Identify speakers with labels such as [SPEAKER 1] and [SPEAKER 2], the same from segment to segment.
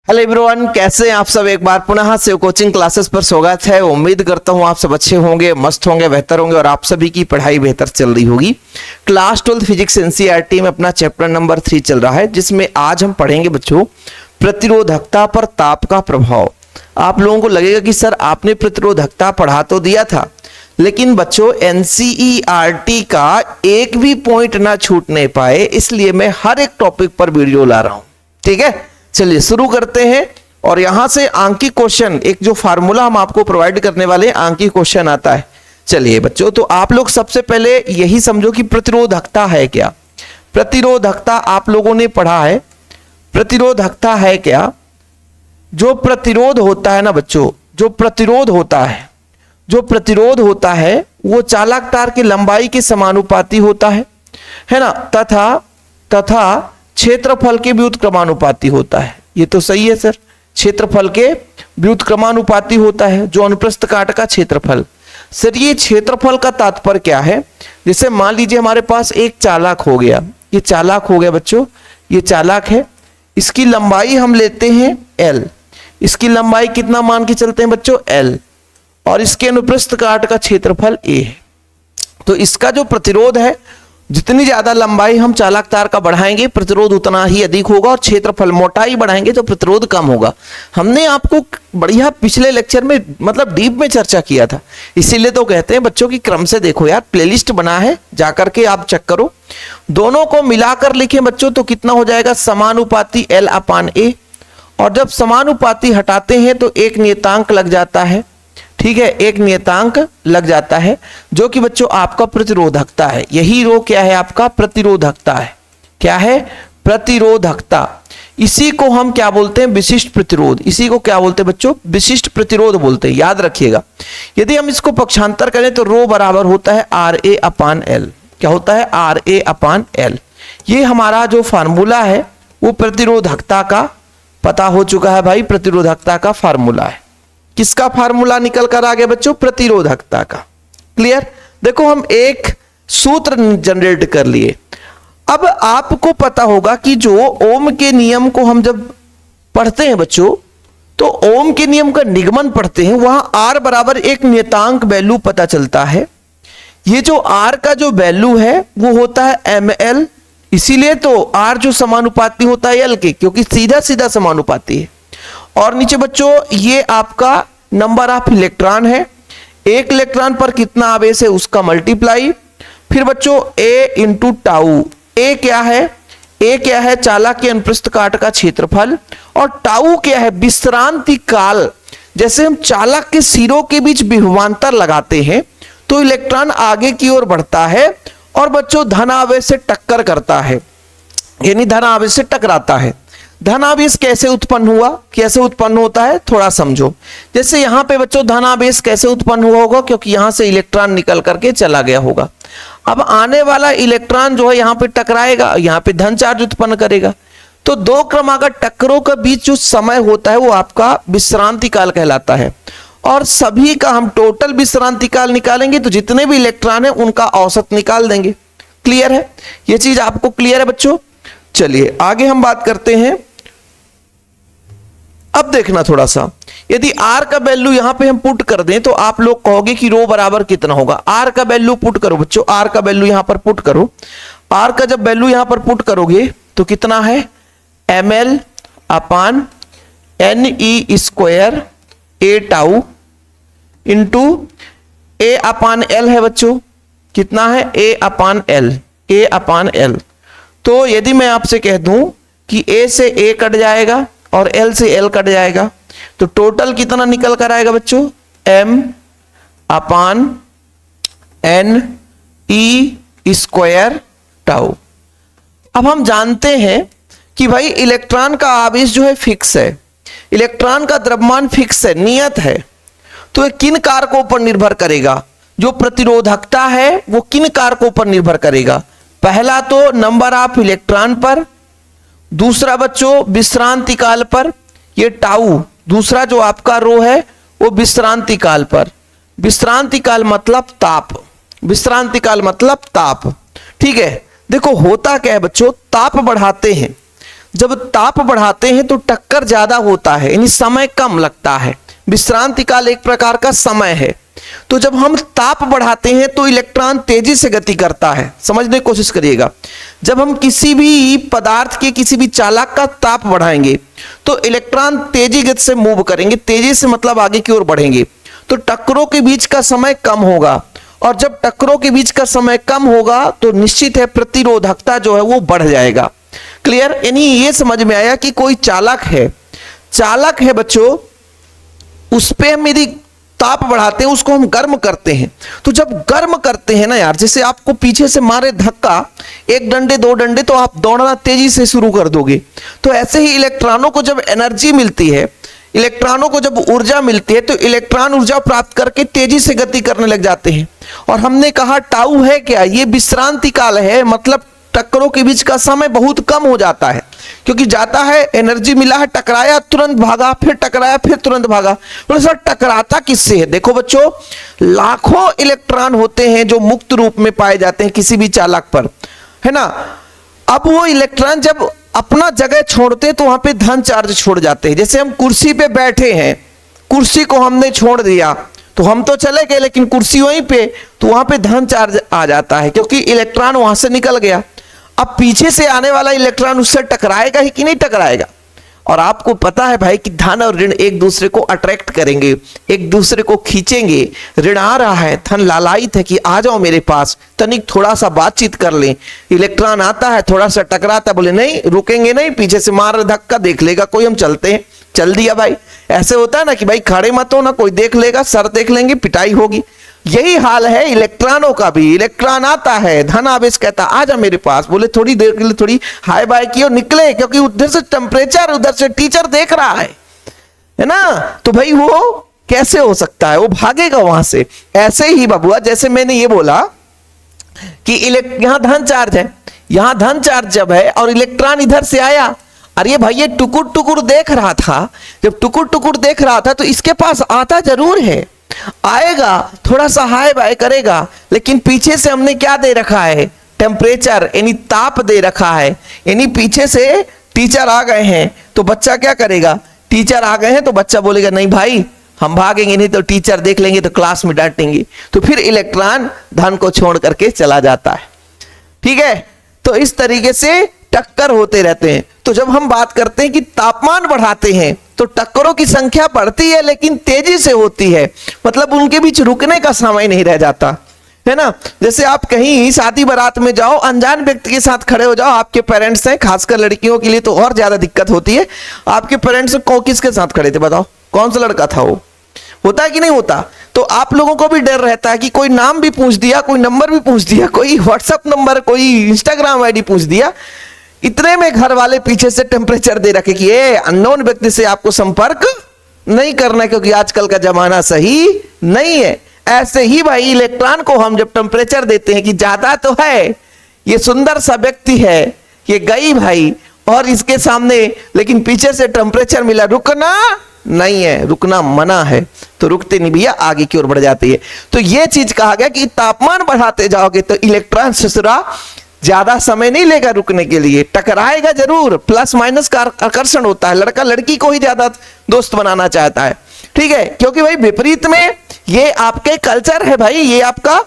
[SPEAKER 1] Hello everyone, कैसे हैं आप सब। एक बार पुनः शिव कोचिंग क्लासेस पर स्वागत है। उम्मीद करता हूं आप सब अच्छे होंगे, मस्त होंगे, बेहतर होंगे और आप सभी की पढ़ाई बेहतर चल रही होगी। क्लास 12 फिजिक्स एनसीईआरटी में अपना चैप्टर नंबर 3 चल रहा है, जिसमें आज हम पढ़ेंगे बच्चों प्रतिरोधकता पर ताप का प्रभाव। आप लोगों को लगेगा कि सर आपने प्रतिरोधकता पढ़ा तो दिया था, लेकिन बच्चों एनसीईआरटी का एक भी पॉइंट ना छूटने पाए, इसलिए मैं हर एक टॉपिक पर वीडियो ला रहा हूं। ठीक है, चलिए शुरू करते हैं। और यहां से आंकिक क्वेश्चन, एक जो फार्मूला हम आपको प्रोवाइड करने वाले आंकिक क्वेश्चन आता है। चलिए बच्चों, तो आप लोग सबसे पहले यही समझो कि प्रतिरोधकता है क्या। प्रतिरोधकता आप लोगों ने पढ़ा है। प्रतिरोधकता है क्या? जो प्रतिरोध होता है ना बच्चों, जो प्रतिरोध होता है वो चालक तार की लंबाई के समानुपाती होता है ना, तथा क्षेत्रफल के व्युत्क्रमानुपाती होता है। ये तो सही है सर, क्षेत्रफल के व्युत्क्रमानुपाती होता है, जो अनुप्रस्थ काट का क्षेत्रफल। सर ये क्षेत्रफल का तात्पर्य क्या है? जैसे मान लीजिए हमारे पास एक चालक हो गया, ये चालक हो गया बच्चों, ये चालक है, इसकी लंबाई हम लेते हैं L। इसकी लंबाई कितना मान के चलते हैं बच्चों? L। और इसके अनुप्रस्थ काट का क्षेत्रफल A है। तो इसका जो प्रतिरोध है, जितनी ज्यादा लंबाई हम चालक तार का बढ़ाएंगे प्रतिरोध उतना ही अधिक होगा, और क्षेत्रफल मोटाई बढ़ाएंगे तो प्रतिरोध कम होगा। हमने आपको बढ़िया पिछले लेक्चर में मतलब डीप में चर्चा किया था, इसीलिए तो कहते हैं बच्चों की क्रम से देखो यार, प्लेलिस्ट बना है, जाकर के आप चेक करो। दोनों को मिलाकर लिखें बच्चों तो कितना हो जाएगा? समानुपाती L/A। और जब समानुपाती हटाते हैं तो एक नियतांक लग जाता है। ठीक है, एक नियतांक लग जाता है जो कि बच्चों आपका प्रतिरोधकता है। यही रो क्या है? आपका प्रतिरोधकता है। क्या है? प्रतिरोधकता। इसी को हम क्या बोलते हैं? विशिष्ट प्रतिरोध। इसी को क्या बोलते हैं बच्चों? विशिष्ट प्रतिरोध बोलते हैं, याद रखिएगा। यदि हम इसको पक्षांतर करें तो रो बराबर होता है RA/L। क्या होता है? RA/L। ये हमारा जो फार्मूला है वो प्रतिरोधकता का पता हो चुका है भाई, प्रतिरोधकता का फार्मूला है। किसका फार्मूला निकल कर आ गया बच्चों? प्रतिरोधकता का। क्लियर? देखो हम एक सूत्र जनरेट कर लिए। अब आपको पता होगा कि जो ओम के नियम को हम जब पढ़ते हैं बच्चों, तो ओम के नियम का निगमन पढ़ते हैं, वहां R बराबर एक नियतांक वैल्यू पता चलता है। ये जो R का जो वैल्यू है वो होता है mL। इसीलिए तो R जो समानुपाती होता है L के, क्योंकि सीधा सीधा समानुपाती है। और नीचे बच्चों ये आपका नंबर ऑफ इलेक्ट्रॉन है, एक इलेक्ट्रॉन पर कितना आवेश है उसका मल्टीप्लाई। फिर बच्चों A इंटू टाउ। A क्या है? A क्या है? चालक के अनुप्रस्थ काट का क्षेत्रफल। और टाउ क्या है? विश्रांति काल। जैसे हम चालक के सिरों के बीच विभवांतर लगाते हैं तो इलेक्ट्रॉन आगे की ओर बढ़ता है और बच्चों धन आवेश से टक्कर करता है, यानी धन आवेश से टकराता है। धनावेश कैसे उत्पन्न हुआ? कैसे उत्पन्न होता है थोड़ा समझो। जैसे यहां पे बच्चों धनावेश कैसे उत्पन्न हुआ होगा? क्योंकि यहां से इलेक्ट्रॉन निकल करके चला गया होगा। अब आने वाला इलेक्ट्रॉन जो है यहां पे टकराएगा, यहां पे धन चार्ज उत्पन्न करेगा। तो दो क्रमागत टक्करों के बीच जो समय होता है वो आपका विश्रांति काल कहलाता है। और सभी का हम टोटल विश्रांति काल निकालेंगे तो जितने भी इलेक्ट्रॉन है उनका औसत निकाल देंगे। क्लियर है? ये चीज आपको क्लियर है बच्चों? चलिए आगे हम बात करते हैं। अब देखना थोड़ा सा, यदि R का वैल्यू यहां पे हम पुट कर दें तो आप लोग कहोगे कि रो बराबर कितना होगा। R का वैल्यू पुट करो बच्चों, R का वैल्यू यहां पर पुट करो। R का जब वैल्यू यहां पर पुट करोगे तो कितना है? mL/ne² A tau into A/L है बच्चों। कितना है? A/L। तो यदि मैं आपसे कह दूं कि A से A कट जाएगा और L से L कट जाएगा तो टोटल कितना निकल कर आएगा बच्चों? m/ne² tau. अब हम जानते हैं कि भाई इलेक्ट्रॉन का आवेश जो है फिक्स है, इलेक्ट्रॉन का द्रव्यमान फिक्स है, नियत है। तो ये किन कारकों पर निर्भर करेगा? जो प्रतिरोधकता है वो किन कारकों पर निर्भर करेगा? पहला तो नंबर ऑफ इलेक्ट्रॉन पर, दूसरा बच्चों विश्रांति काल पर, ये टाउ। दूसरा जो आपका रो है वो विश्रांति काल पर। विश्रांति काल मतलब ताप। विश्रांति काल मतलब ताप। ठीक है, देखो होता क्या है बच्चों, ताप बढ़ाते हैं जब ताप बढ़ाते हैं तो टक्कर ज्यादा होता है, यानी समय कम लगता है। विश्रांति काल एक प्रकार का समय है। तो जब हम ताप बढ़ाते हैं तो इलेक्ट्रॉन तेजी से गति करता है। समझने की कोशिश करिएगा, जब हम किसी भी पदार्थ के किसी भी चालक का ताप बढ़ाएंगे तो इलेक्ट्रॉन तेजी गति से मूव करेंगे। तेजी से मतलब आगे की ओर बढ़ेंगे, तो टक्करों के बीच का समय कम होगा, और जब टक्करों के बीच का समय कम होगा तो निश्चित है प्रतिरोधकता जो है वो बढ़ जाएगा। क्लियर? यानी ये समझ में आया कि कोई चालक है बच्चों, उस पे हम यदि ताप बढ़ाते हैं, उसको हम गर्म करते हैं। तो जब गर्म करते हैं ना यार, जैसे आपको पीछे से मारे धक्का, एक डंडे दो डंडे, तो आप दौड़ना तेजी से शुरू कर दोगे। तो ऐसे ही इलेक्ट्रॉनों को जब एनर्जी मिलती है, इलेक्ट्रॉनों को जब ऊर्जा मिलती है, तो इलेक्ट्रॉन ऊर्जा प्राप्त करके तेजी से गति करने लग जाते हैं। और हमने कहा टाउ है क्या? ये विश्रांति काल है, मतलब टक्करों के बीच का समय बहुत कम हो जाता है, क्योंकि जाता है, एनर्जी मिला है, टकराया, तुरंत भागा, फिर टकराया, फिर तुरंत भागा। तो सर टकराता किससे है? देखो बच्चों, लाखों इलेक्ट्रॉन होते हैं जो मुक्त रूप में पाए जाते हैं किसी भी चालक पर, है ना। अब वो इलेक्ट्रॉन जब अपना जगह छोड़ते हैं तो वहां पे धन चार्ज छोड़ जाते हैं। जैसे हम कुर्सी पे बैठे हैं, कुर्सी को हमने छोड़ दिया तो हम तो चले गए, लेकिन कुर्सी वहीं पे, तो वहां पे धन चार्ज आ जाता है, क्योंकि इलेक्ट्रॉन वहां से निकल गया। अब पीछे से आने वाला इलेक्ट्रॉन उससे टकराएगा ही कि नहीं टकराएगा? और आपको पता है भाई कि धन और ऋण एक दूसरे को अट्रैक्ट करेंगे, एक दूसरे को खींचेंगे। ऋण आ रहा है, धन लालायित है कि आ जाओ मेरे पास, तनिक थोड़ा सा बातचीत कर लें। इलेक्ट्रॉन आता है, थोड़ा सा टकराता, बोले नहीं रुकेंगे नहीं, पीछे से मार धक्का, देख लेगा कोई, हम चलते हैं, चल दिया भाई। ऐसे होता है ना कि भाई खड़े मत हो ना, कोई देख लेगा, सर देख लेंगे, पिटाई होगी। यही हाल है इलेक्ट्रॉनों का भी। इलेक्ट्रॉन आता है, धन आवेश कहता आजा मेरे पास, बोले थोड़ी देर के लिए थोड़ी हाय बाय किए निकले, क्योंकि उधर से टेम्परेचर, उधर से टीचर देख रहा है ना। तो भाई वो कैसे हो सकता है, वो भागेगा वहां से। ऐसे ही बबुआ, जैसे मैंने ये बोला कि यहां धन चार्ज है, यहां धन चार्ज जब है और इलेक्ट्रॉन इधर से आया, अरे भाई ये टुकुर टुकुर देख रहा था, जब टुकुर टुकुर देख रहा था तो इसके पास आता जरूर है, आएगा, थोड़ा सा हाय बाय करेगा, लेकिन पीछे से हमने क्या दे रखा है? टेम्परेचर, यानी ताप दे रखा है। यानी पीछे से टीचर आ गए हैं तो बच्चा क्या करेगा? टीचर आ गए हैं तो बच्चा बोलेगा नहीं भाई हम भागेंगे नहीं तो टीचर देख लेंगे तो क्लास में डांटेंगे। तो फिर इलेक्ट्रॉन धन को छोड़ करके चला जाता है। ठीक है, तो इस तरीके से टक्कर होते रहते हैं। तो जब हम बात करते हैं कि तापमान बढ़ाते हैं तो टक्करों की संख्या बढ़ती है, लेकिन तेजी से होती है, मतलब उनके बीच रुकने का समय नहीं रह जाता, है ना। जैसे आप कहीं शादी बारात में जाओ, अनजान व्यक्ति के साथ खड़े हो जाओ, आपके पेरेंट्स हैं, खासकर लड़कियों के लिए तो और ज्यादा दिक्कत होती है। आपके पेरेंट्स किसके साथ खड़े थे बताओ? कौन सा लड़का था वो? होता है कि नहीं होता? तो आप लोगों को भी डर रहता है कि कोई नाम भी पूछ दिया, कोई नंबर भी पूछ दिया, कोई व्हाट्सएप नंबर, कोई इंस्टाग्राम आईडी पूछ दिया, इतने में घर वाले पीछे से टेम्परेचर दे रखे कि ये अननोन व्यक्ति से आपको संपर्क नहीं करना, क्योंकि आजकल का जमाना सही नहीं है। ऐसे ही भाई इलेक्ट्रॉन को हम जब टेम्परेचर देते हैं कि ज्यादा तो है, ये सुंदर सा व्यक्ति है, ये गई भाई, और इसके सामने लेकिन पीछे से टेम्परेचर मिला, रुकना नहीं है, रुकना मना है, तो रुकते नहीं भैया, आगे की ओर बढ़ जाती है। तो ये चीज कहा गया कि तापमान बढ़ाते जाओगे तो इलेक्ट्रॉन ससुरा ज्यादा समय नहीं लेगा रुकने के लिए, टकराएगा जरूर, प्लस माइनस का आकर्षण होता है, लड़का लड़की को ही ज्यादा दोस्त बनाना चाहता है। ठीक है, क्योंकि भाई विपरीत में ये आपके कल्चर है भाई, ये आपका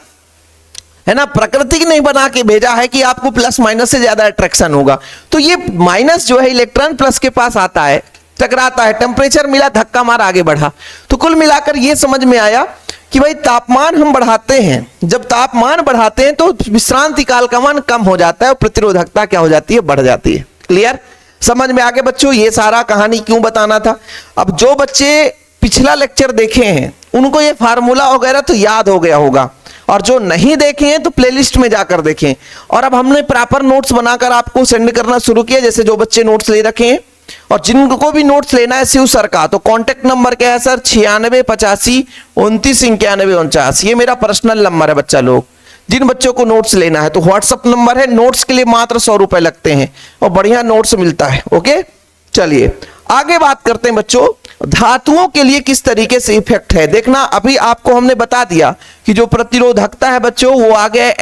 [SPEAKER 1] है ना, प्रकृति नहीं बना के भेजा है कि आपको प्लस माइनस से ज्यादा अट्रैक्शन होगा। तो ये माइनस जो है इलेक्ट्रॉन प्लस के पास आता है, टकराता है, टेम्परेचर मिला, धक्का मार, आगे बढ़ा। तो कुल मिलाकर ये समझ में आया कि भाई तापमान हम बढ़ाते हैं, जब तापमान बढ़ाते हैं तो विश्रांति काल का मान कम हो जाता है और प्रतिरोधकता क्या हो जाती है? बढ़ जाती है। क्लियर? समझ में आ गया बच्चों? ये सारा कहानी क्यों बताना था। अब जो बच्चे पिछला लेक्चर देखे हैं उनको ये फार्मूला वगैरह तो याद हो गया होगा, और जो नहीं देखे हैं तो प्लेलिस्ट में जाकर देखें। और अब हमने प्रॉपर नोट्स बनाकर आपको सेंड करना शुरू किया, जैसे जो बच्चे नोट्स ले रखे हैं और जिनको भी नोट्स लेना है शिव सर का, तो कांटेक्ट नंबर क्या है सर? 9685299149। ये मेरा पर्सनल नंबर है बच्चा लोग। जिन बच्चों को नोट्स लेना है तो व्हाट्सएप नंबर है, नोट्स के लिए मात्र 100 रुपए लगते हैं और बढ़िया नोट्स मिलता है। ओके, चलिए आगे बात करते हैं बच्चों, धातुओं के लिए किस तरीके से इफेक्ट है। देखना, अभी आपको हमने बता दिया कि जो प्रतिरोधकता है बच्चों वो आ गया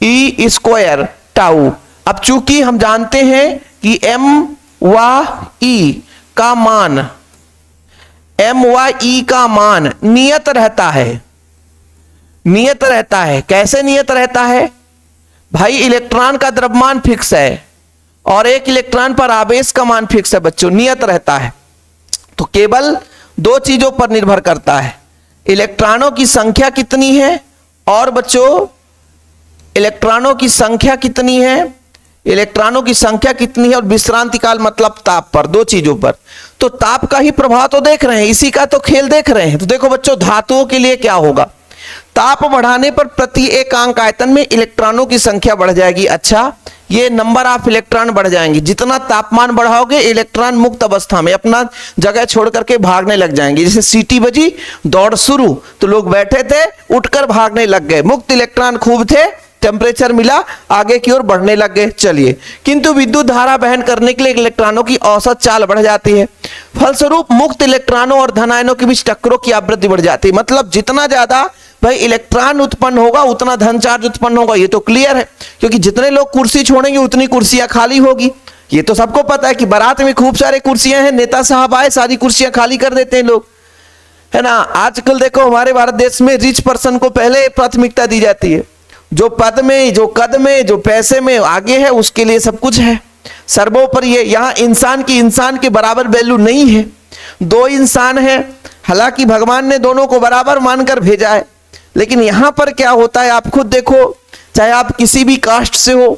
[SPEAKER 1] m/n/e² टाउ। अब चूंकि हम जानते हैं कि m व e का मान, m व e का मान नियत रहता है, नियत रहता है। कैसे नियत रहता है भाई? इलेक्ट्रॉन का द्रव्यमान फिक्स है और एक इलेक्ट्रॉन पर आवेश का मान फिक्स है बच्चों, नियत रहता है। तो केवल दो चीजों पर निर्भर करता है, इलेक्ट्रॉनों की संख्या कितनी है और बच्चों इलेक्ट्रॉनों की संख्या कितनी है, इलेक्ट्रॉनों की संख्या कितनी है और विश्रांति काल मतलब ताप पर, दो चीजों पर। तो ताप का ही प्रभाव तो देख रहे हैं, इसी का तो खेल देख रहे हैं। तो देखो बच्चों धातुओं के लिए क्या होगा, ताप बढ़ाने पर प्रति एकांक आयतन में इलेक्ट्रॉनों की संख्या बढ़ जाएगी। अच्छा, ये नंबर ऑफ इलेक्ट्रॉन बढ़ जाएंगे। जितना तापमान बढ़ाओगे इलेक्ट्रॉन मुक्त अवस्था में अपना जगह छोड़ करके भागने लग जाएंगे। जैसे सीटी बजी, दौड़ शुरू, तो लोग बैठे थे उठकर भागने लग गए, मुक्त इलेक्ट्रॉन खूब थे, टेम्परेचर मिला, आगे की ओर बढ़ने लग गए। चलिए, किंतु विद्युत धारा वहन करने के लिए इलेक्ट्रॉनों की औसत चाल बढ़ जाती है, फलस्वरूप मुक्त इलेक्ट्रॉनों और धन आयनों के बीच टक्करों की आवृत्ति बढ़ जाती है। मतलब जितना ज्यादा भाई इलेक्ट्रॉन उत्पन्न होगा उतना धन चार्ज उत्पन्न होगा, ये तो क्लियर है, क्योंकि जितने लोग कुर्सी छोड़ेंगे उतनी कुर्सियां खाली होगी। ये तो सबको पता है कि बारात में खूब सारे कुर्सियां हैं, नेता साहब आए सारी कुर्सियां खाली कर देते हैं लोग, है ना। आजकल देखो हमारे भारत देश में रिच पर्सन को पहले प्राथमिकता दी जाती है, जो पद में, जो कद में, जो पैसे में आगे है उसके लिए सब कुछ है, सर्वोपरि है। यहाँ इंसान के बराबर वैल्यू नहीं है। दो इंसान हैं, हालांकि भगवान ने दोनों को बराबर मानकर भेजा है, लेकिन यहां पर क्या होता है आप खुद देखो, चाहे आप किसी भी कास्ट से हो,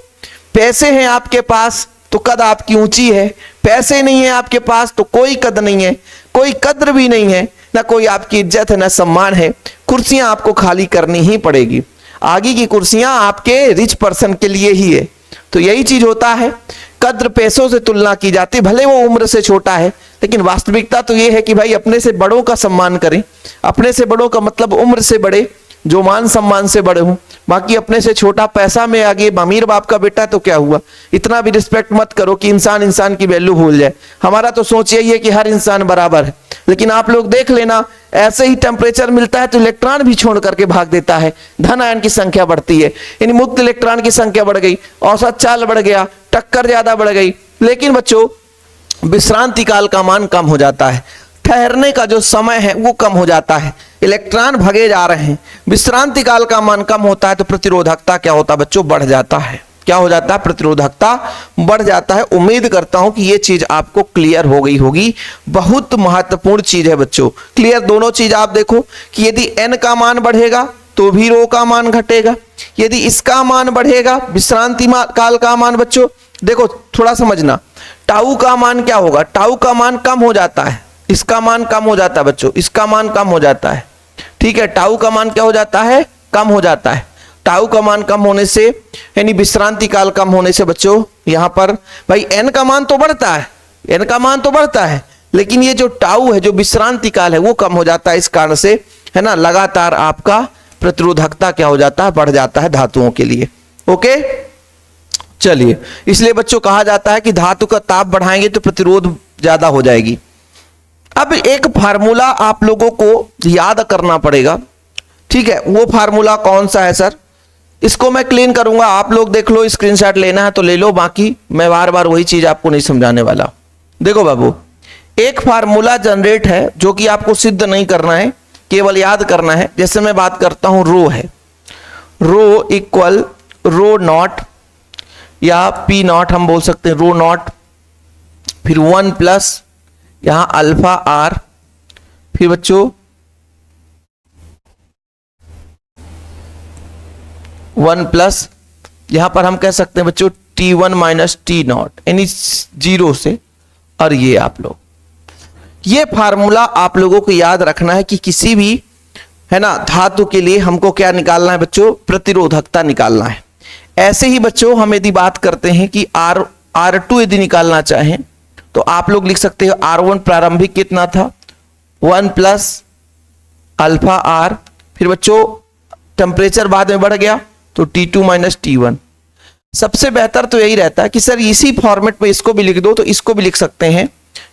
[SPEAKER 1] पैसे हैं आपके पास तो कद आपकी ऊंची है, पैसे नहीं है आपके पास तो कोई कद नहीं है, कोई कद्र भी नहीं है, ना कोई आपकी इज्जत है ना सम्मान है। कुर्सियां आपको खाली करनी ही पड़ेगी, आगे की कुर्सियां आपके रिच पर्सन के लिए ही है। तो यही चीज होता है, कद्र पैसों से तुलना की जाती, भले वो उम्र से छोटा है, लेकिन वास्तविकता तो ये है कि भाई अपने से बड़ों का सम्मान करें। अपने से बड़ों का मतलब उम्र से बड़े, जो मान सम्मान से बड़े हूं, बाकी अपने से छोटा पैसा में आगे अमीर बाप का बेटा तो क्या हुआ। इतना भी रिस्पेक्ट मत करो कि इंसान की वैल्यू भूल जाए। हमारा तो सोच यही है कि हर इंसान बराबर है, लेकिन आप लोग देख लेना, ऐसे ही टेम्परेचर मिलता है तो इलेक्ट्रॉन भी छोड़ करके भाग देता है, धन आयन की संख्या बढ़ती है, यानी मुक्त इलेक्ट्रॉन की संख्या बढ़ गई, औसत चाल बढ़ गया, टक्कर ज्यादा बढ़ गई। लेकिन बच्चों विश्रांति काल का मान कम हो जाता है, ठहरने का जो समय है वो कम हो जाता है, इलेक्ट्रॉन भगे जा रहे हैं, विश्रांति काल का मान कम होता है तो प्रतिरोधकता क्या होता है बच्चों, बढ़ जाता है। क्या हो जाता है? प्रतिरोधकता बढ़ जाता है। उम्मीद करता हूं कि ये चीज आपको क्लियर हो गई होगी, बहुत महत्वपूर्ण चीज है बच्चों। क्लियर दोनों चीज आप देखो कि यदि n का मान बढ़ेगा तो भी रो का मान घटेगा, यदि इसका मान बढ़ेगा विश्रांति काल का मान, बच्चों देखो थोड़ा समझना, टाउ का मान क्या होगा, टाउ का मान कम हो जाता है, इसका मान कम हो जाता है बच्चों, इसका मान कम हो जाता है, ठीक है। टाउ का मान क्या हो जाता है? कम हो जाता है। टाउ का मान कम होने से यानी विश्रांति काल कम होने से बच्चों यहां पर भाई n का मान तो बढ़ता है, n का मान तो बढ़ता है, लेकिन ये जो टाउ है, जो विश्रांति काल है वो कम हो जाता है। इस कारण से है ना लगातार आपका प्रतिरोधकता क्या हो जाता है? बढ़ जाता है धातुओं के लिए। ओके, चलिए, इसलिए बच्चों कहा जाता है कि धातु का ताप बढ़ाएंगे तो प्रतिरोध ज्यादा हो जाएगी। अब एक फार्मूला आप लोगों को याद करना पड़ेगा, ठीक है। वो फार्मूला कौन सा है सर? इसको मैं क्लीन करूंगा, आप लोग देख लो, स्क्रीनशॉट लेना है तो ले लो, बाकी मैं बार बार वही चीज आपको नहीं समझाने वाला। देखो बाबू, एक फार्मूला जनरेट है जो कि आपको सिद्ध नहीं करना है, केवल याद करना है। जैसे मैं बात करता हूं रो है, रो इक्वल रो नॉट या पी नॉट हम बोल सकते हैं, रो नॉट, फिर 1 प्लस यहां अल्फा आर, फिर बच्चों 1 प्लस यहां पर हम कह सकते हैं बच्चों T1 माइनस टी नॉट, यानी 0 से। और ये आप लोग, ये फार्मूला आप लोगों को याद रखना है कि किसी भी है ना धातु के लिए हमको क्या निकालना है बच्चों? प्रतिरोधकता निकालना है। ऐसे ही बच्चों हम यदि बात करते हैं कि R2 यदि निकालना चाहें तो आप लोग लिख सकते हो R1 प्रारंभिक कितना था? 1 प्लस अल्फा आर, फिर बच्चों टेम्परेचर बाद में बढ़ गया तो T2 माइनस T1। सबसे बेहतर तो यही रहता है कि सर इसी फॉर्मेट में इसको भी लिख दो, तो इसको भी लिख सकते हैं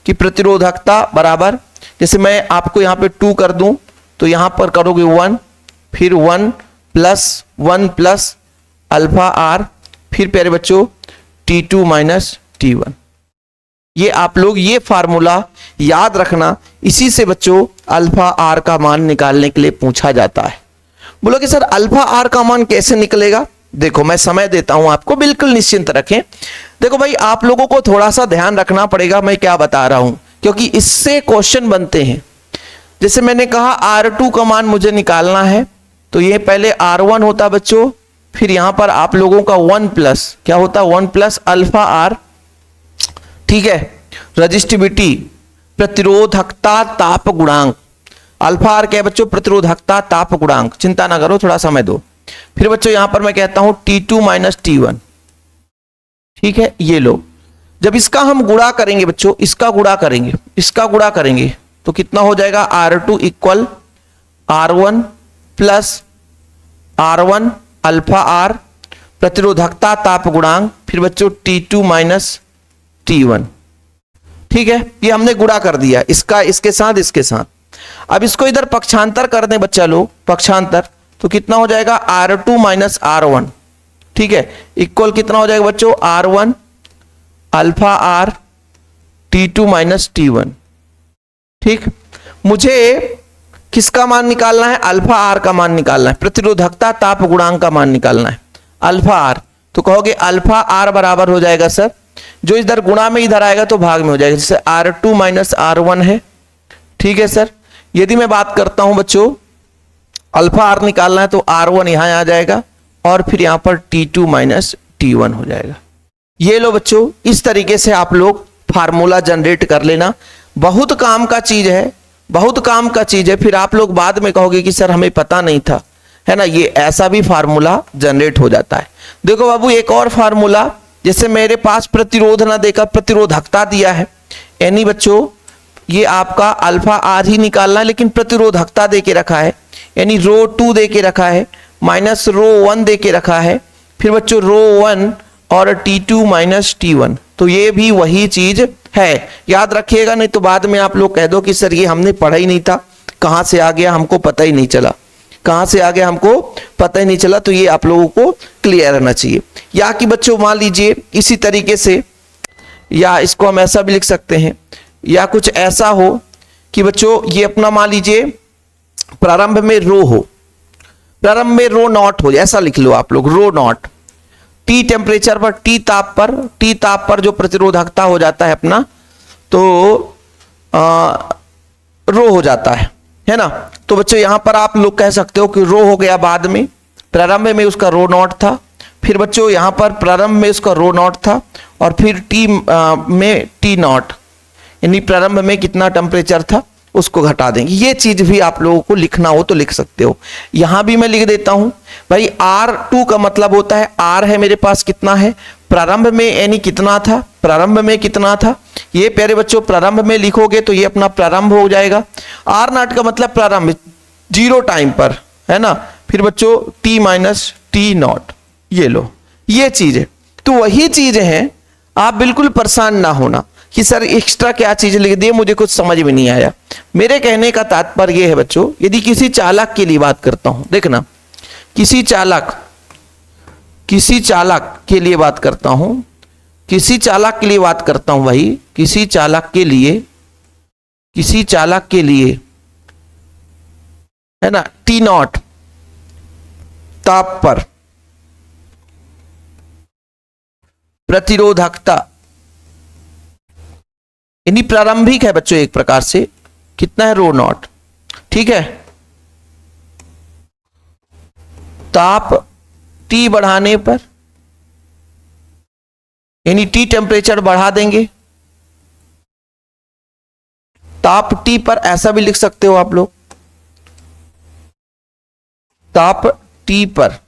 [SPEAKER 1] कि प्रतिरोधकता बराबर, जैसे मैं आपको यहां पे 2 कर दूं तो यहां पर करोगे 1, फिर 1 प्लस अल्फा आर, फिर प्यारे बच्चों T2 माइनस T1। ये आप लोग ये फार्मूला याद रखना, इसी से बच्चों अल्फा आर का मान निकालने के लिए पूछा जाता है। बोलो कि सर अल्फा आर का मान कैसे निकलेगा? देखो मैं समय देता हूं आपको, बिल्कुल निश्चिंत रखें। देखो भाई आप लोगों को थोड़ा सा ध्यान रखना पड़ेगा मैं क्या बता रहा हूं, क्योंकि इससे क्वेश्चन बनते हैं। जैसे मैंने कहा R2 का मान मुझे निकालना है, तो ये पहले R1 होता बच्चों, फिर यहां पर आप लोगों का 1 प्लस क्या होता, 1 प्लस अल्फा आर, ठीक है। रजिस्टिविटी प्रतिरोधकता ताप गुणांक, अल्फा आर क्या है बच्चों, प्रतिरोधकता ताप गुणांक, चिंता ना करो थोड़ा समय दो। फिर बच्चों यहां पर मैं कहता हूं T2 माइनस T1, ठीक है। ये लो, जब इसका हम गुणा करेंगे बच्चों, इसका गुणा करेंगे, इसका गुणा करेंगे तो कितना हो जाएगा, R2 equal R1 plus R1 alpha are प्रतिरोधकता ताप गुणांक, फिर बच्चों T2 माइनस T1, ठीक है। ये हमने गुणा कर दिया इसका इसके साथ इसके साथ। अब इसको इधर पक्षांतर कर दें बच्चा लोग, पक्षांतर, तो कितना हो जाएगा R2 माइनस R1, ठीक है, इक्वल कितना हो जाएगा बच्चों, R1 alpha are T2 minus T1, ठीक। मुझे किसका मान निकालना है, अल्फा आर का मान निकालना है, प्रतिरोधकता ताप गुणांक का मान निकालना है, अल्फा आर। तो कहोगे अल्फा आर बराबर हो जाएगा सर, जो इधर गुणा में इधर आएगा तो भाग में हो जाएगा, जैसे R2 माइनस R1 है, ठीक है सर। यदि मैं बात करता हूं बच्चों अल्फा आर निकालना है तो R1 यहां आ जाएगा और फिर यहां पर T2 माइनस T1 हो जाएगा। ये लो बच्चों, इस तरीके से आप लोग फार्मूला जनरेट कर लेना, बहुत काम का चीज है, बहुत काम का चीज है। फिर आप लोग बाद में कहोगे कि सर हमें पता नहीं था, है ना, ये ऐसा भी फार्मूला जनरेट हो जाता है। देखो बाबू एक और फार्मूला, जैसे मेरे पास प्रतिरोध ना देकर प्रतिरोधकता दिया है, यानी बच्चों ये आपका अल्फा आर ही निकालना है, लेकिन प्रतिरोधकता दे के रखा है, यानी ρ2 दे के रखा है, माइनस ρ1 दे के रखा है, फिर बच्चों ρ1 और T2 माइनस T1। तो ये भी वही चीज है, याद रखिएगा, नहीं तो बाद में आप लोग कह दो कि सर ये हमने पढ़ा ही नहीं था, कहां से आ गया हमको पता ही नहीं चला, कहां से आ गया हमको पता ही नहीं चला। तो ये आप लोगों को क्लियर रहना चाहिए। या कि बच्चों मान लीजिए इसी तरीके से, या इसको हम ऐसा भी लिख सकते हैं, या कुछ ऐसा हो कि बच्चों ये अपना मान लीजिए प्रारंभ में रो हो, प्रारंभ में रो नॉट हो, ऐसा लिख लो आप लोग, रो नॉट। टी टेम्परेचर पर, टी ताप पर जो प्रतिरोधकता हो जाता है अपना, तो रो हो जाता है ना। तो बच्चों यहां पर आप लोग कह सकते हो कि रो हो गया बाद में, प्रारंभ में उसका रो नॉट था, फिर बच्चों यहां पर प्रारंभ में उसका रो नॉट था, और फिर टी में टी नॉट, यानी प्रारंभ में कितना टेम्परेचर था उसको घटा देंगे। ये चीज भी आप लोगों को लिखना हो तो लिख सकते हो। यहां भी मैं लिख देता हूं भाई, R2 का मतलब होता है, R है मेरे पास कितना है प्रारंभ में, यानी कितना था, प्रारंभ में कितना था। ये प्यारे बच्चों प्रारंभ में लिखोगे तो ये अपना प्रारंभ हो जाएगा। R0 का मतलब प्रारंभ, जीरो टाइम पर, है ना। फिर बच्चों T माइनस T नॉट, ये लो, ये चीज है। तो वही चीज है, आप बिल्कुल परेशान ना होना कि सर एक्स्ट्रा क्या चीज लिख दी, मुझे कुछ समझ में नहीं आया। मेरे कहने का तात्पर्य यह है बच्चों, यदि किसी चालक के लिए बात करता हूं, देखना, किसी चालक के लिए बात करता हूं, किसी चालक के लिए बात करता हूं भाई, किसी चालक के लिए है ना, T नॉट ताप पर प्रतिरोधकता, यानी प्रारंभिक है बच्चों एक प्रकार से, कितना है रो नॉट, ठीक है। ताप T बढ़ाने पर, यानी T टेम्परेचर बढ़ा देंगे, ताप T पर ऐसा भी लिख सकते हो आप लोग, ताप T पर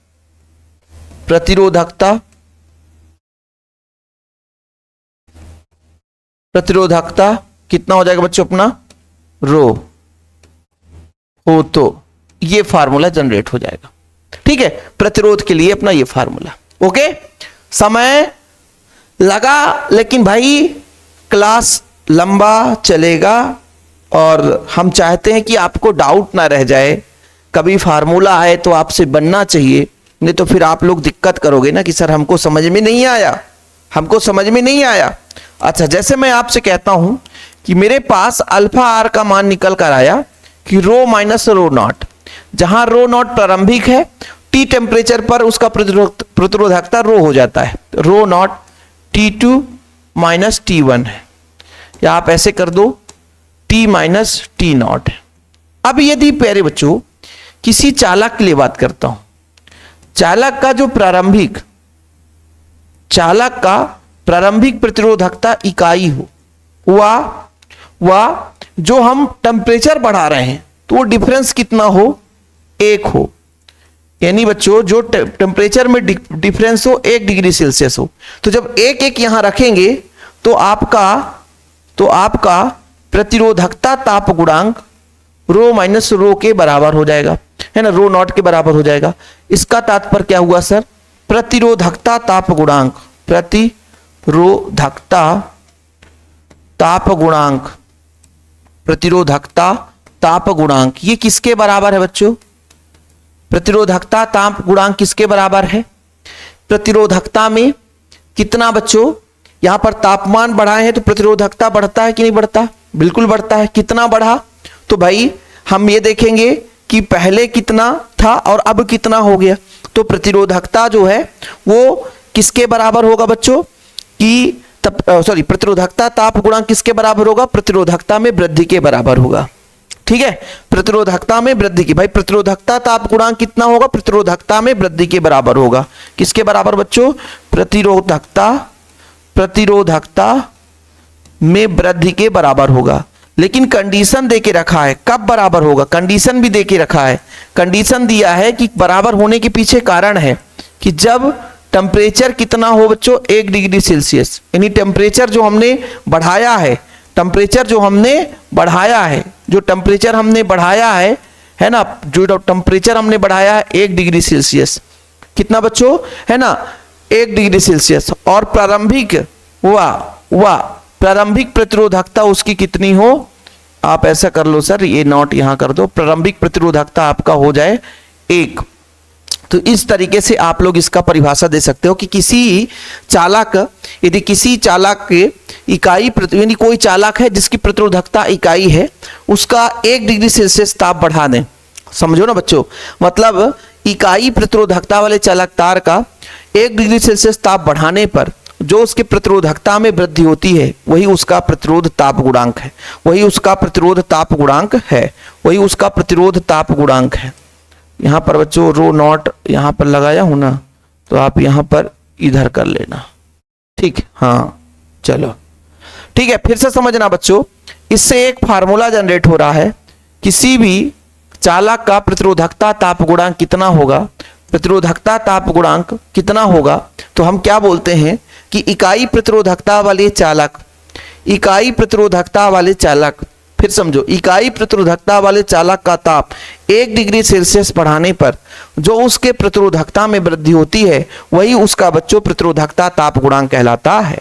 [SPEAKER 1] प्रतिरोधकता कितना हो जाएगा बच्चों अपना, रो हो, तो ये फार्मूला जनरेट हो जाएगा, ठीक है, प्रतिरोध के लिए अपना ये फार्मूला। ओके, समय लगा, लेकिन भाई क्लास लंबा चलेगा और हम चाहते हैं कि आपको डाउट ना रह जाए, कभी फार्मूला आए तो आपसे बनना चाहिए, नहीं तो फिर आप लोग दिक्कत करोगे ना कि सर हमको समझ में नहीं आया, हमको समझ में नहीं आया। अच्छा, जैसे मैं आपसे कहता हूं कि मेरे पास अल्फा आर का मान निकल कर आया कि रो माइनस रो नॉट, जहां रो नॉट प्रारंभिक है, टी टेम्परेचर पर उसका प्रतिरोधकता रो हो जाता है, रो नॉट T2 माइनस T1 है, या आप ऐसे कर दो T माइनस T नॉट है। अब यदि प्यारे बच्चों किसी चालक के लिए बात करता हूं, चालक का प्रारंभिक प्रतिरोधकता इकाई हो, वह जो हम टेम्परेचर बढ़ा रहे हैं तो वो डिफरेंस कितना हो, 1 हो। यानी बच्चों जो टेम्परेचर में डिफरेंस हो 1 डिग्री सेल्सियस हो, तो जब 1 यहां रखेंगे तो आपका प्रतिरोधकता ताप गुणांक रो माइनस रो के बराबर हो जाएगा, है ना, रो नॉट के बराबर हो जाएगा। इसका तात्पर्य क्या हुआ सर, प्रतिरोधकता ताप गुणांक, प्रतिरोधकता ताप गुणांक ये किसके बराबर है बच्चों, प्रतिरोधकता ताप गुणांक किसके बराबर है, प्रतिरोधकता में कितना बच्चों, यहां पर तापमान बढ़ाए हैं तो प्रतिरोधकता बढ़ता है कि नहीं बढ़ता, बिल्कुल बढ़ता है। कितना बढ़ा, तो भाई हम ये देखेंगे कि पहले कितना था और अब कितना हो गया, तो प्रतिरोधकता जो है वो किसके बराबर होगा बच्चों कि प्रतिरोधकता ताप गुणांक किसके बराबर होगा, प्रतिरोधकता में वृद्धि के बराबर होगा। ठीक है, प्रतिरोधकता में वृद्धि की, भाई प्रतिरोधकता ताप गुणांक कितना होगा, प्रतिरोधकता में वृद्धि के बराबर होगा। किसके बराबर बच्चों, प्रतिरोधकता में वृद्धि के बराबर होगा। लेकिन कंडीशन देके रखा है, कब बराबर होगा, कंडीशन भी देके रखा है। कंडीशन दिया है कि बराबर होने के पीछे कारण है कि जब टेम्परेचर कितना हो बच्चों, 1 डिग्री सेल्सियस, यानी टेम्परेचर जो हमने बढ़ाया है, जो टेम्परेचर हमने बढ़ाया है ना, जो टेम्परेचर हमने बढ़ाया है 1 डिग्री सेल्सियस, कितना बच्चों, है ना, 1 डिग्री सेल्सियस, और प्रारंभिक प्रतिरोधकता उसकी कितनी हो, आप ऐसा कर लो सर, ये नॉट यहां कर दो, प्रारंभिक प्रतिरोधकता आपका हो जाए 1। तो इस तरीके से आप लोग इसका परिभाषा दे सकते हो कि यदि किसी चालक के इकाई, यानी कोई चालक है जिसकी प्रतिरोधकता इकाई है, उसका 1 डिग्री सेल्सियस ताप बढ़ा दें, समझो ना बच्चों, मतलब इकाई प्रतिरोधकता वाले चालक तार का 1 डिग्री सेल्सियस ताप बढ़ाने पर जो उसके प्रतिरोधकता में वृद्धि होती है वही उसका प्रतिरोध ताप गुणांक है, वही उसका प्रतिरोध ताप गुणांक है। यहां पर बच्चों रो नॉट यहां पर लगाया हूं ना, तो आप यहां पर इधर कर लेना, ठीक, हाँ चलो ठीक है। फिर से समझना बच्चों, इससे एक फार्मूला जनरेट हो रहा है, किसी भी चालक का प्रतिरोधकता ताप गुणांक कितना होगा, प्रतिरोधकता ताप गुणांक कितना होगा, तो हम क्या बोलते हैं कि इकाई प्रतिरोधकता वाले चालक, फिर समझो, इकाई प्रतिरोधकता वाले चालक का ताप 1 डिग्री सेल्सियस बढ़ाने पर जो उसके प्रतिरोधकता में वृद्धि होती है वही उसका बच्चों प्रतिरोधकता ताप गुणांक कहलाता है।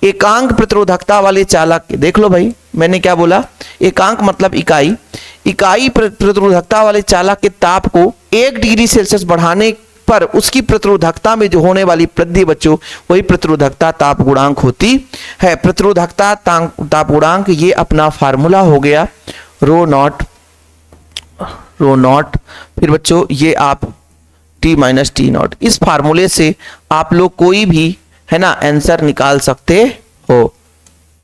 [SPEAKER 1] एकांक प्रतिरोधकता वाले चालक, देख लो भाई मैंने क्या बोला, एकांक मतलब इकाई प्रतिरोधकता वाले चालक के ताप को 1 डिग्री सेल्सियस बढ़ाने पर उसकी प्रतिरोधकता में जो होने वाली वृद्धि बच्चों वही प्रतिरोधकता ताप गुणांक होती है। प्रतिरोधकता ताप गुणांक ये अपना फार्मूला हो गया रो नॉट, फिर बच्चों ये आप T माइनस T नॉट। इस फार्मूले से आप लोग कोई भी, है ना, आंसर निकाल सकते हो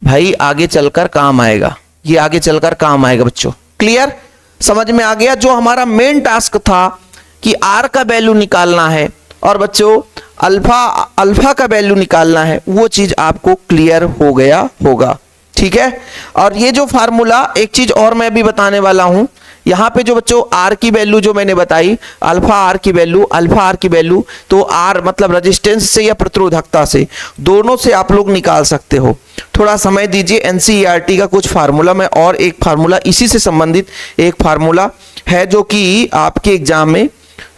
[SPEAKER 1] भाई, आगे चलकर काम आएगा, ये आगे चलकर काम आएगा बच्चों। क्लियर, समझ में आ गया। जो हमारा मेन टास्क था कि R का वैल्यू निकालना है और बच्चों अल्फा का वैल्यू निकालना है, वो चीज आपको क्लियर हो गया होगा, ठीक है। और ये जो फार्मूला, एक चीज और मैं भी बताने वाला हूं, यहाँ पे जो बच्चों R की वैल्यू जो मैंने बताई, अल्फा आर की वैल्यू, तो R मतलब रेजिस्टेंस से या प्रतिरोधकता से, दोनों से आप लोग निकाल सकते हो। थोड़ा समय दीजिए, एनसीईआरटी का कुछ फार्मूला में, और एक फार्मूला इसी से संबंधित एक फार्मूला है जो कि आपके एग्जाम में,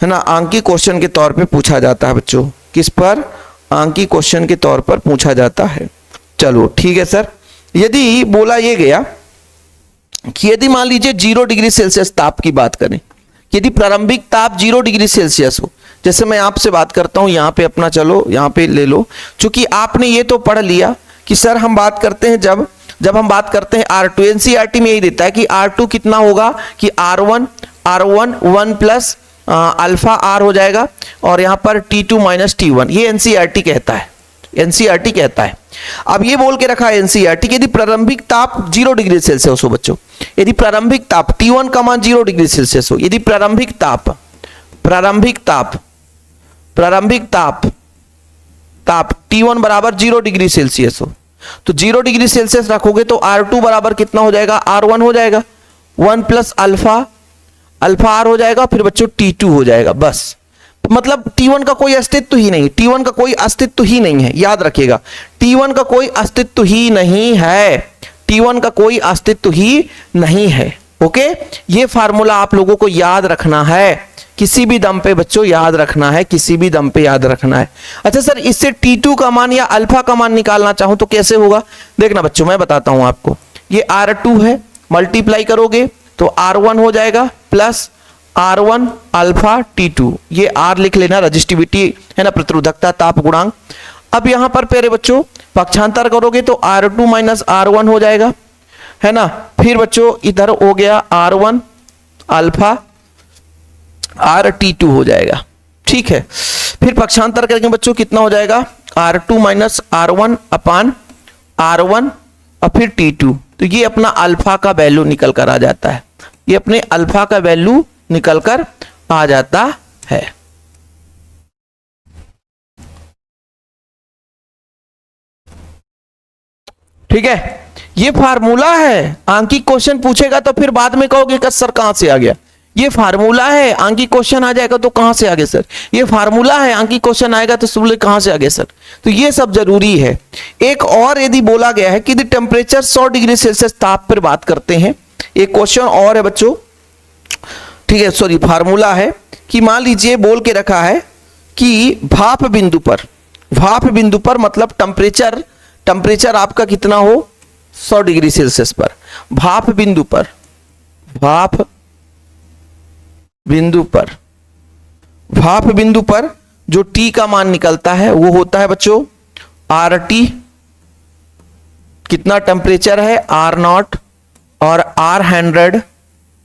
[SPEAKER 1] है ना, अंकीय क्वेश्चन के तौर पे पूछा जाता है बच्चों। किस पर, अंकीय क्वेश्चन के तौर पर पूछा जाता है। चलो ठीक है सर। यदि बोला ये गया कि यदि मान लीजिए 0 डिग्री सेल्सियस ताप की बात करें, यदि प्रारंभिक ताप 0 डिग्री सेल्सियस हो, जैसे मैं आपसे बात करता हूं यहां पे अपना, चलो यहां पे ले लो, क्योंकि आपने ये तो पढ़ लिया कि सर हम बात करते हैं जब हम बात करते हैं R2, एनसीईआरटी में यही देता है कि R2 कितना होगा कि R1 1 प्लस अल्फा आर हो जाएगा, और यहां पर T2 माइनस T1, ये एनसीईआरटी कहता है, एनसीईआरटी कहता है। अब ये बोल के रखा है एनसीईआरटी कि यदि प्रारंभिक ताप 0 डिग्री सेल्सियस हो बच्चों, यदि प्रारंभिक ताप T1 का मान 0 डिग्री सेल्सियस हो, यदि प्रारंभिक ताप T1 बराबर 0 डिग्री सेल्सियस हो, तो 0 डिग्री सेल्सियस रखोगे तो R2 बराबर कितना हो जाएगा, R1 हो जाएगा, 1 प्लस अल्फा आर हो जाएगा, फिर बच्चों T2 हो जाएगा। बस मतलब T1 का कोई अस्तित्व ही नहीं, T1 का कोई अस्तित्व ही नहीं है, याद रखिएगा, T1 का कोई अस्तित्व ही नहीं है, T1 का कोई अस्तित्व ही नहीं है। ओके, ये फार्मूला आप लोगों को याद रखना है, किसी भी दम पे बच्चों याद रखना है, किसी भी दम पे याद रखना है। अच्छा सर, इससे T2 का मान या अल्फा का मान निकालना चाहूं तो कैसे होगा? देखना बच्चों, मैं बताता हूं आपको, ये R2 है, मल्टीप्लाई करोगे तो R1 हो जाएगा प्लस R1 अल्फा T2, ये R लिख लेना, रजिस्टिविटी है ना, प्रतिरोधकता ताप गुणांक। अब यहां पर प्यारे बच्चों पक्षांतर करोगे तो R2 माइनस R1 हो जाएगा, है ना, फिर बच्चों इधर हो गया R1 अल्फा RT2 हो जाएगा, ठीक है। फिर पक्षांतर करेंगे बच्चों कितना हो जाएगा, R2 माइनस R1 अपान R1 और फिर T2, तो ये अपना अल्फा का वैल्यू निकल कर आ जाता है, ये अपने अल्फा का वैल्यू निकल कर आ जाता है। ठीक है, ये फार्मूला है। आंकिक क्वेश्चन पूछेगा तो फिर बाद में कहोगे कि सर कहां से आ गया, ये फार्मूला है। आंकिक क्वेश्चन आ जाएगा तो कहां से आ गया सर, ये फार्मूला है। आंकिक क्वेश्चन आएगा तो सुबह कहां से आ गया सर, तो ये सब जरूरी है। एक और यदि बोला गया है कि यदि टेम्परेचर 100 डिग्री सेल्सियस ताप पर बात करते हैं, एक क्वेश्चन और है बच्चों, ठीक है, सॉरी फार्मूला है कि मान लीजिए बोल के रखा है कि भाप बिंदु पर मतलब टेम्परेचर आपका कितना हो 100 डिग्री सेल्सियस पर, भाप बिंदु पर जो T का मान निकलता है वो होता है बच्चों RT, कितना टेम्परेचर है R0 और R100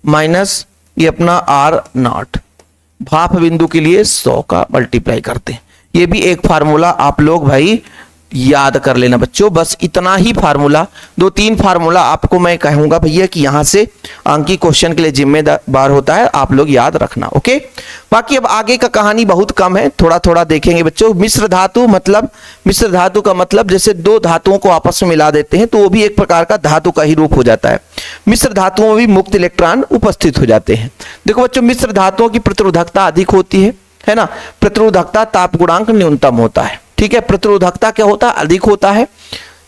[SPEAKER 1] माइनस ये अपना R0, भाप बिंदु के लिए 100 का मल्टीप्लाई करते हैं। ये भी एक फार्मूला आप लोग भाई याद कर लेना बच्चों, बस इतना ही फार्मूला, 2-3 फार्मूला आपको मैं कहूंगा भैया कि यहां से अंकित क्वेश्चन के लिए जिम्मेदार होता है, आप लोग याद रखना। ओके, बाकी अब आगे का कहानी बहुत कम है, थोड़ा थोड़ा देखेंगे बच्चों। मिश्र धातु का मतलब जैसे दो धातुओं को आपस में मिला देते हैं तो वो भी एक प्रकार का धातु का ही रूप हो जाता है। मिश्र धातुओं में भी मुक्त इलेक्ट्रॉन उपस्थित हो जाते हैं। देखो बच्चों, मिश्र धातुओं की प्रतिरोधकता अधिक होती है ना, प्रतिरोधकता ताप गुणांक न्यूनतम होता है। ठीक है, प्रतिरोधकता क्या होता है, अधिक होता है।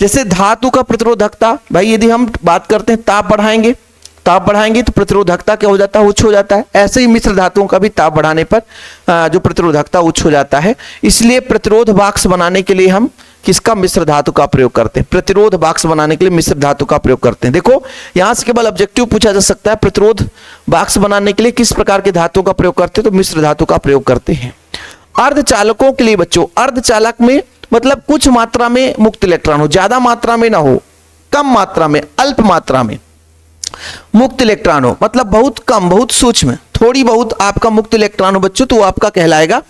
[SPEAKER 1] जैसे धातु का प्रतिरोधकता भाई, यदि हम बात करते हैं ताप बढ़ाएंगे तो प्रतिरोधकता क्या हो जाता है, उच्च हो जाता है। ऐसे ही मिश्र धातुओं का भी ताप बढ़ाने पर जो प्रतिरोधकता उच्च हो जाता है। इसलिए प्रतिरोध बॉक्स बनाने के लिए हम किसका, मिश्र धातु का प्रयोग करते हैं। प्रतिरोध बॉक्स बनाने के लिए मिश्र धातु का प्रयोग करते हैं। देखो यहां से केवल ऑब्जेक्टिव पूछा जा सकता है, प्रतिरोध बॉक्स बनाने के लिए किस प्रकार के धातुओं का प्रयोग करते हैं, तो मिश्र धातु का प्रयोग करते हैं। अर्धचालकों के लिए बच्चों, अर्धचालक में मतलब कुछ मात्रा में मुक्त इलेक्ट्रॉन हो, ज्यादा मात्रा में ना हो, कम मात्रा में, अल्प मात्रा में मुक्त इलेक्ट्रॉन हो, मतलब बहुत कम, बहुत सूक्ष्म, थोड़ी बहुत आपका मुक्त इलेक्ट्रॉन हो बच्चों, तो आपका कहलाएगा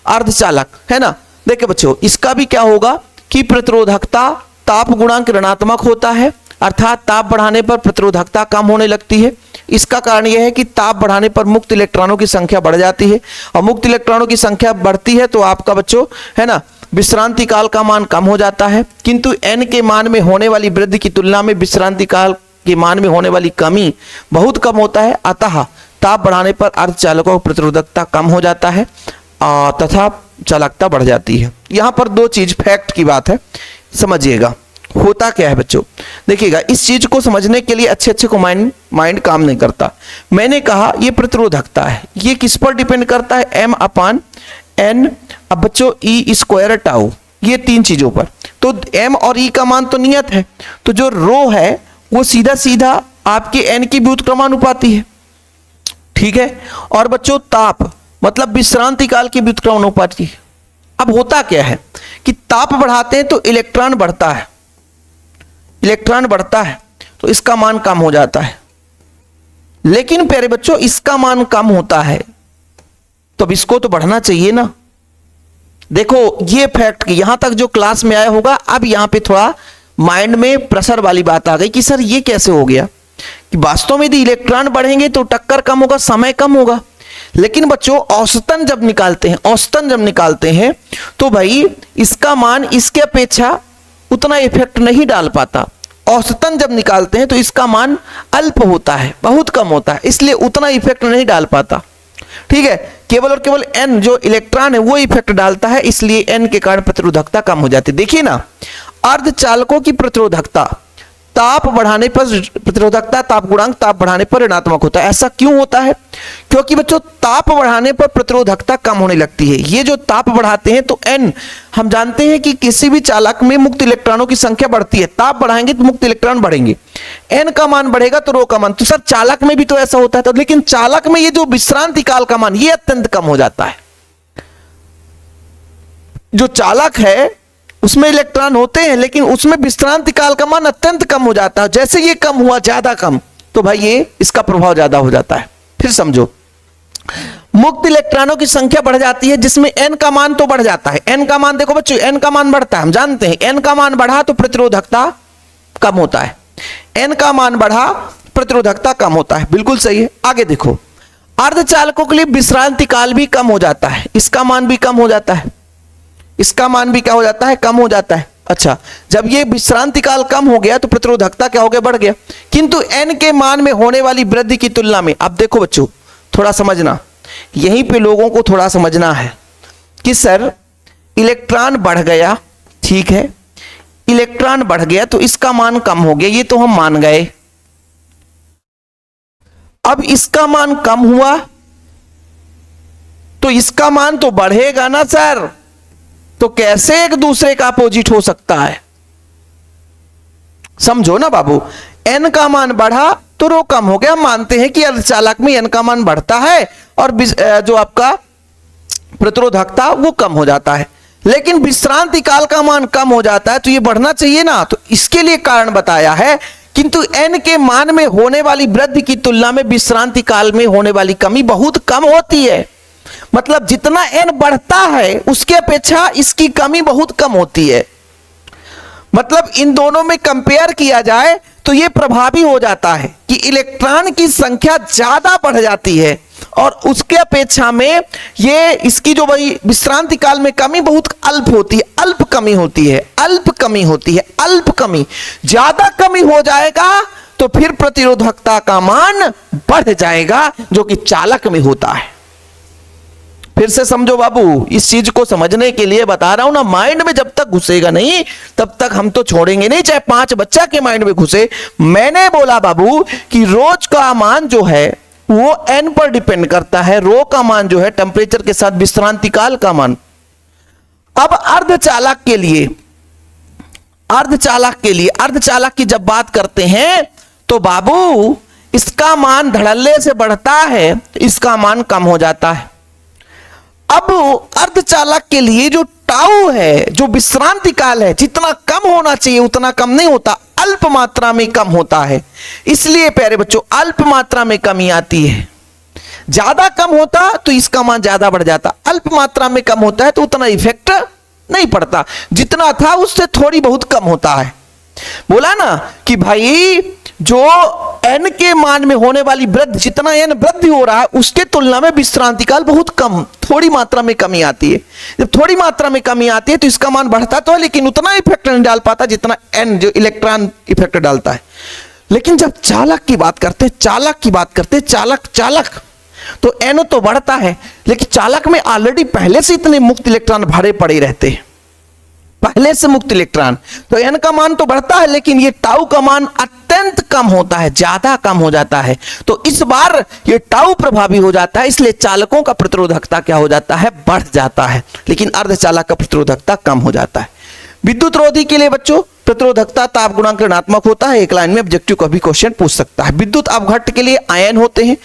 [SPEAKER 1] अर्धचालक, है ना। देखिए बच्चों, इसका भी क्या होगा कि प्रतिरोधकता ताप गुणांक ऋणात्मक होता है, अर्थात ताप बढ़ाने पर प्रतिरोधकता कम होने लगती है। इसका कारण यह है कि ताप बढ़ाने पर मुक्त इलेक्ट्रॉनों की संख्या बढ़ जाती है, और मुक्त इलेक्ट्रॉनों की संख्या बढ़ती है तो आपका बच्चों, है ना, विश्रांति काल का मान कम हो जाता है। किंतु n के मान में होने वाली वृद्धि की तुलना में विश्रांति काल के मान में होने वाली कमी बहुत कम होता है। अतः ताप बढ़ाने पर अर्धचालकों की प्रतिरोधकता कम हो जाता है तथा चालकता बढ़ जाती है। यहां पर दो चीज फैक्ट की बात है, समझिएगा होता क्या है बच्चों। देखिएगा, इस चीज को समझने के लिए अच्छे को माइंड काम नहीं करता। मैंने कहा ये प्रतिरोधकता है, ये किस पर डिपेंड करता है, m अपान n, अब बच्चों ई स्क्वायर टाउ, ये 3 चीजों पर। तो m और e का मान तो नियत है, तो जो रो है वो सीधा सीधा आपके n की व्युत्क्रमानुपाती है। ठीक है, और बच्चों ताप मतलब विश्रांति काल की व्युत्क्रमणोपाधि। अब होता क्या है कि ताप बढ़ाते हैं तो इलेक्ट्रॉन बढ़ता है, इलेक्ट्रॉन बढ़ता है तो इसका मान कम हो जाता है। लेकिन प्यारे बच्चों इसका मान कम होता है तो अब इसको तो बढ़ना चाहिए ना। देखो ये फैक्ट यहां तक जो क्लास में आया होगा, अब यहां पे थोड़ा माइंड में प्रेशर वाली बात आ गई कि सर ये कैसे हो गया कि वास्तव में यदि इलेक्ट्रॉन बढ़ेंगे तो टक्कर कम होगा, समय कम होगा। लेकिन बच्चों औसतन जब निकालते हैं, औसतन जब निकालते हैं तो भाई इसका मान इसके अपेक्षा उतना इफेक्ट नहीं डाल पाता। औसतन जब निकालते हैं तो इसका मान अल्प होता है, बहुत कम होता है, इसलिए उतना इफेक्ट नहीं डाल पाता। ठीक है, केवल और केवल एन जो इलेक्ट्रॉन है वो इफेक्ट डालता है, इसलिए एन के कारण प्रतिरोधकता कम हो जाती है। देखिए ना, अर्धचालकों की प्रतिरोधकता ताप बढ़ाने पर, प्रतिरोधकता ताप गुणांक ताप बढ़ाने पर ऋणात्मक होता है। ऐसा क्यों होता है? क्योंकि बच्चों ताप बढ़ाने पर प्रतिरोधकता कम होने लगती है। ये जो ताप बढ़ाते हैं तो एन, हम जानते हैं कि किसी भी चालक में मुक्त इलेक्ट्रॉनों की संख्या बढ़ती है, ताप बढ़ाएंगे तो मुक्त इलेक्ट्रॉन बढ़ेंगे, एन का मान बढ़ेगा तो रो का मान। तो सर चालक में भी तो ऐसा होता है, तो लेकिन चालक में ये जो विश्रांति काल का मान ये अत्यंत कम हो जाता है। जो चालक है उसमें इलेक्ट्रॉन होते हैं लेकिन उसमें विश्रांति काल का मान अत्यंत कम हो जाता है। जैसे ये कम हुआ, ज्यादा कम, तो भाई ये इसका प्रभाव ज्यादा हो जाता है। फिर समझो, मुक्त इलेक्ट्रॉनों की संख्या बढ़ जाती है जिसमें एन का मान तो बढ़ जाता है। एन का मान देखो बच्चों, एन का मान बढ़ता है, हम जानते हैं एन का मान बढ़ा तो प्रतिरोधकता कम होता है, एन का मान बढ़ा प्रतिरोधकता कम होता है, बिल्कुल सही है। आगे देखो, अर्धचालकों के लिए विश्रांति काल भी कम हो जाता है, इसका मान भी कम हो जाता है, इसका मान भी क्या हो जाता है, कम हो जाता है। अच्छा, जब ये विश्रांति काल कम हो गया तो प्रतिरोधकता क्या हो गया, बढ़ गया। किंतु एन के मान में होने वाली वृद्धि की तुलना में, अब देखो बच्चों थोड़ा समझना, यहीं पे लोगों को थोड़ा समझना है कि सर इलेक्ट्रॉन बढ़ गया, ठीक है, इलेक्ट्रॉन बढ़ गया तो इसका मान कम हो गया, ये तो हम मान गए। अब इसका मान कम हुआ तो इसका मान तो बढ़ेगा ना सर, तो कैसे एक दूसरे का अपोजिट हो सकता है? समझो ना बाबू, एन का मान बढ़ा तो रो कम हो गया। मानते हैं कि अर्धचालक में एन का मान बढ़ता है और जो आपका प्रतिरोधकता वो कम हो जाता है, लेकिन विश्रांति काल का मान कम हो जाता है तो ये बढ़ना चाहिए ना। तो इसके लिए कारण बताया है, किंतु एन के मान में होने वाली वृद्धि की तुलना में विश्रांति काल में होने वाली कमी बहुत कम होती है। मतलब जितना एन बढ़ता है उसके अपेक्षा इसकी कमी बहुत कम होती है। मतलब इन दोनों में कंपेयर किया जाए तो यह प्रभावी हो जाता है कि इलेक्ट्रॉन की संख्या ज्यादा बढ़ जाती है और उसके अपेक्षा में ये इसकी जो भाई विश्रांति काल में कमी बहुत अल्प होती है, अल्प कमी होती है, अल्प कमी होती है, अल्प कमी। ज्यादा कमी हो जाएगा तो फिर प्रतिरोधकता का मान बढ़ जाएगा, जो कि चालक में होता है। फिर से समझो बाबू, इस चीज को समझने के लिए बता रहा हूं ना, माइंड में जब तक घुसेगा नहीं तब तक हम तो छोड़ेंगे नहीं, चाहे 5 बच्चा के माइंड में घुसे। मैंने बोला बाबू कि रोज का मान जो है वो एन पर डिपेंड करता है, रो का मान जो है टेम्परेचर के साथ विश्रांति काल का मान। अब अर्धचालक के लिए, अर्धचालक की जब बात करते हैं तो बाबू इसका मान धड़ल्ले से बढ़ता है, इसका मान कम हो जाता है। अब अर्धचालक के लिए जो टाउ है, जो विश्रांति काल है, जितना कम होना चाहिए उतना कम नहीं होता, अल्प मात्रा में कम होता है। इसलिए प्यारे बच्चों अल्प मात्रा में कमी आती है। ज्यादा कम होता तो इसका मान ज्यादा बढ़ जाता, अल्प मात्रा में कम होता है तो उतना इफेक्ट नहीं पड़ता, जितना था उससे थोड़ी बहुत कम होता है। बोला ना कि भाई जो एन के मान में होने वाली वृद्धि, जितना एन वृद्धि हो रहा है उसके तुलना में विश्रांति काल बहुत कम, थोड़ी मात्रा में कमी आती है। जब थोड़ी मात्रा में कमी आती है तो इसका मान बढ़ता तो है लेकिन उतना इफेक्ट नहीं डाल पाता जितना एन जो इलेक्ट्रॉन इफेक्ट डालता है। लेकिन जब चालक की बात करते हैं, चालक तो एन तो बढ़ता है लेकिन चालक में ऑलरेडी पहले से इतने मुक्त इलेक्ट्रॉन भरे पड़े रहते हैं, पहले से मुक्त इलेक्ट्रॉन, तो एन का मान तो बढ़ता है लेकिन ये टाउ का मान अत्यंत कम होता है, ज्यादा कम हो जाता है। तो इस बार ये टाउ प्रभावी हो जाता है, इसलिए चालकों का प्रतिरोधकता क्या हो जाता है, बढ़ जाता है, लेकिन अर्धचालक का प्रतिरोधकता कम हो जाता है। विद्युत रोधी के लिए बच्चों प्रतिरोधकता ताप गुणांक ऋणात्मक होता है। एक लाइन में ऑब्जेक्टिव का भी क्वेश्चन पूछ सकता है। विद्युत अपघट्ट के लिए आयन होते हैं।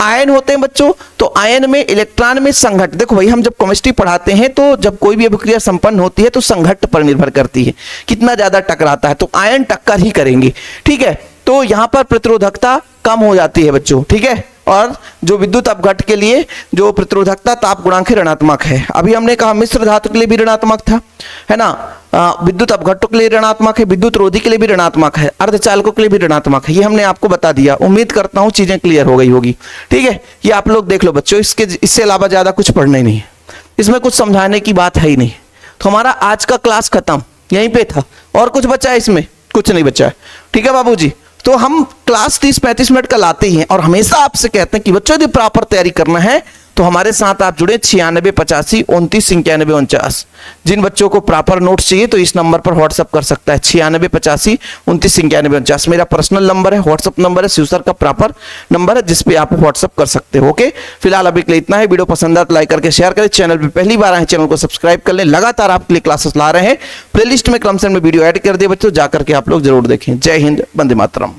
[SPEAKER 1] आयन होते हैं बच्चों, तो आयन में इलेक्ट्रॉन में संघट्ट, देखो भाई हम जब केमिस्ट्री पढ़ाते हैं तो जब कोई भी अभिक्रिया संपन्न होती है तो संघट्ट पर निर्भर करती है, कितना ज्यादा टकराता है, तो आयन टक्कर ही करेंगे, ठीक है। तो यहां पर प्रतिरोधकता कम हो जाती है बच्चों, ठीक है। और जो विद्युत अपघट्ट के लिए जो प्रतिरोधकता ताप गुणांक ऋणात्मक है, अभी हमने कहा मिश्र धातु के लिए भी ऋणात्मक था, है ना, विद्युत अपघट्टों के लिए ऋणात्मक है, विद्युत रोधी के लिए भी ऋणात्मक है, अर्धचालकों के लिए भी ऋणात्मक है, ये हमने आपको बता दिया। उम्मीद करता हूं चीजें क्लियर हो गई होगी, ठीक है। ये आप लोग देख लो बच्चों, इससे अलावा ज्यादा कुछ पढ़ना ही नहीं है, इसमें कुछ समझाने की बात है ही नहीं। तो हमारा आज का क्लास खत्म यहीं पे था, और कुछ बचा है इसमें? कुछ नहीं बचा है, ठीक है बाबूजी। तो हम क्लास 30-35 मिनट का लाते ही हैं, और हमेशा आपसे कहते हैं कि बच्चों यदि प्रॉपर तैयारी करना है तो हमारे साथ आप जुड़े 9685299149। जिन बच्चों को प्रॉपर नोट्स चाहिए तो इस नंबर पर व्हाट्सअप कर सकता है, 9685299149 मेरा पर्सनल नंबर है, व्हाट्सअप नंबर है, शिव सर का प्रॉपर नंबर है जिसपे आप व्हाट्सअप कर सकते हो। ओके, फिलहाल अभी के लिए इतना है। वीडियो पसंद आए तो लाइक करके शेयर करें, चैनल पर पहली बार आए चैनल को सब्सक्राइब कर लें। लगातार आपके लिए क्लासेस ला रहे हैं, प्लेलिस्ट में क्रमशः में वीडियो ऐड कर दिए बच्चों, जाकर के आप लोग जरूर देखें। जय हिंद, वंदे मातरम।